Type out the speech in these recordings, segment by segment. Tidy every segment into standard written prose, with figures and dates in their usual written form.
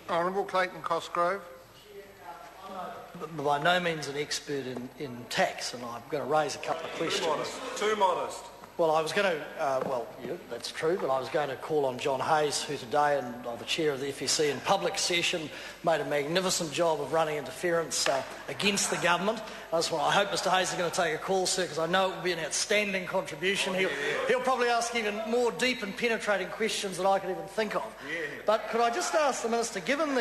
Honourable Clayton Cosgrove. I'm by no means an expert in tax, and I'm going to raise a couple of questions. Too modest. Well, I was going to, yeah, that's true, but I was going to call on John Hayes, who today, and the chair of the FEC in public session, made a magnificent job of running interference against the government. I hope Mr Hayes is going to take a call, sir, because I know it will be an outstanding contribution. He'll probably ask even more deep and penetrating questions than I could even think of. But could I just ask the Minister, given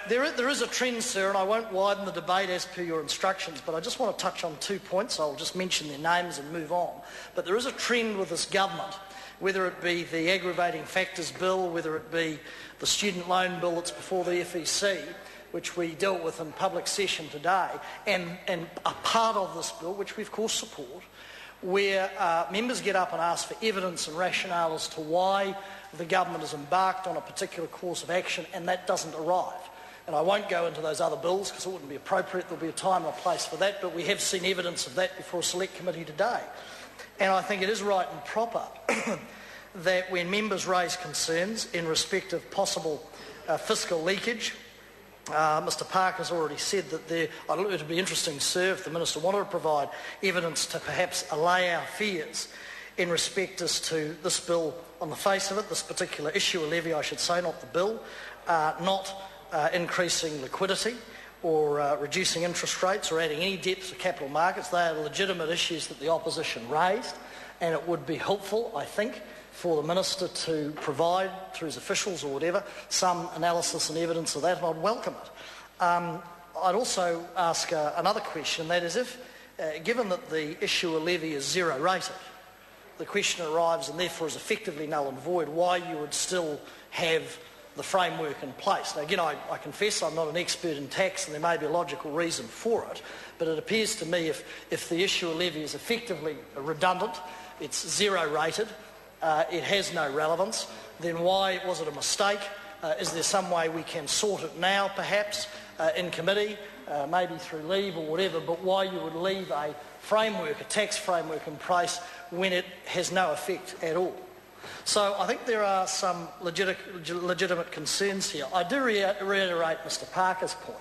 there is a trend, sir, and I won't widen the debate as per your instructions, but I just want to touch on 2 points. I'll just mention their names and move on. But there is a trend with this government, whether it be the aggravating factors bill, whether it be the student loan bill that's before the FEC, which we dealt with in public session today, and a part of this bill, which we of course support, where members get up and ask for evidence and rationale as to why the government has embarked on a particular course of action, and that doesn't arrive. And I won't go into those other bills because it wouldn't be appropriate. There'll be a time and a place for that, but we have seen evidence of that before a select committee today. And I think it is right and proper that when members raise concerns in respect of possible fiscal leakage, Mr Parker's already said that it would be interesting, sir, if the Minister wanted to provide evidence to perhaps allay our fears in respect as to this bill on the face of it, this particular issue, a levy I should say, not the bill, not increasing liquidity or reducing interest rates or adding any debt to capital markets. They are legitimate issues that the opposition raised, and it would be helpful, I think, for the Minister to provide, through his officials or whatever, some analysis and evidence of that, and I'd welcome it. I'd also ask another question, that is, if, given that the issue of levy is zero rated, the question arrives and therefore is effectively null and void, why you would still have the framework in place. Now again, I confess I'm not an expert in tax and there may be a logical reason for it, but it appears to me if the issue of levy is effectively redundant, it's zero rated, it has no relevance, then why was it a mistake? Is there some way we can sort it now perhaps in committee, maybe through leave or whatever, but why you would leave a framework, a tax framework in place when it has no effect at all? So I think there are some legitimate concerns here. I do reiterate Mr Parker's point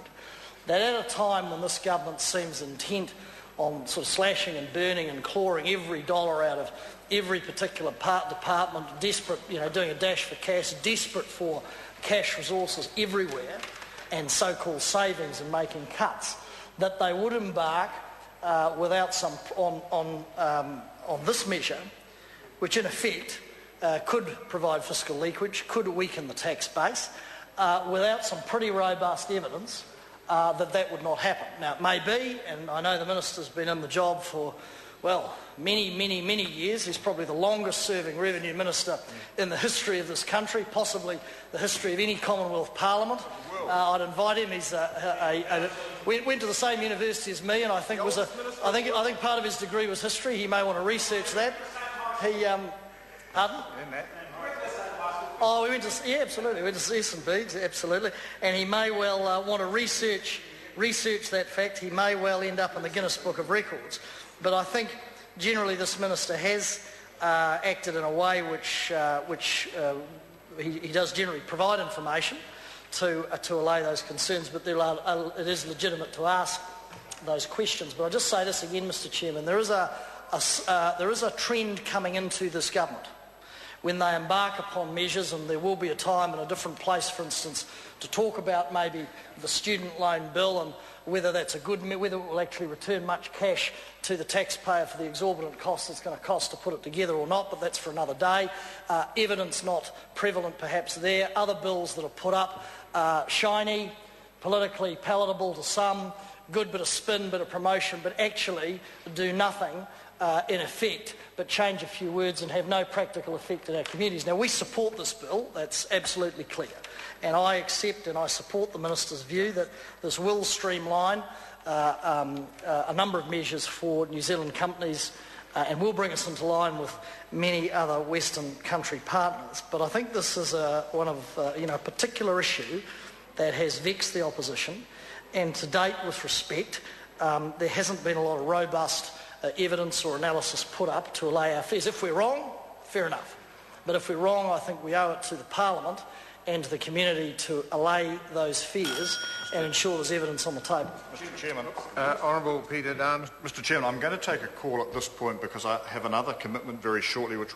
that at a time when this government seems intent on sort of slashing and burning and clawing every dollar out of every particular department, desperate, doing a dash for cash, desperate for cash resources everywhere, and so-called savings and making cuts, that they would embark without some on this measure, which in effect could provide fiscal leakage, could weaken the tax base, without some pretty robust evidence that would not happen. Now, it may be, and I know the Minister's been in the job for, well, many, many, many years. He's probably the longest-serving Revenue Minister in the history of this country, possibly the history of any Commonwealth Parliament. I'd invite him. He's went to the same university as me, and I think part of his degree was history. He may want to research that. Pardon? Oh, we went to, yeah, absolutely. We went to S&B, absolutely. And he may well want to research that fact. He may well end up in the Guinness Book of Records. But I think generally this Minister has acted in a way which he does generally provide information to allay those concerns. But it is legitimate to ask those questions. But I'll just say this again, Mr Chairman. There is a trend coming into this government when they embark upon measures, and there will be a time and a different place, for instance, to talk about maybe the student loan bill and whether that's a good, whether it will actually return much cash to the taxpayer for the exorbitant costs it's going to cost to put it together or not, but that's for another day. Evidence not prevalent perhaps there. Other bills that are put up, shiny, politically palatable to some, good bit of spin, bit of promotion, but actually do nothing in effect, but change a few words and have no practical effect in our communities. Now, we support this bill, that's absolutely clear, and I accept and I support the Minister's view that this will streamline a number of measures for New Zealand companies and will bring us into line with many other Western country partners. But I think this is a particular issue that has vexed the opposition, and to date, with respect, there hasn't been a lot of robust evidence or analysis put up to allay our fears. If we're wrong, fair enough. But if we're wrong, I think we owe it to the Parliament and to the community to allay those fears and ensure there's evidence on the table. Mr Chairman. Honourable Peter Dunn. Mr Chairman, I'm going to take a call at this point because I have another commitment very shortly which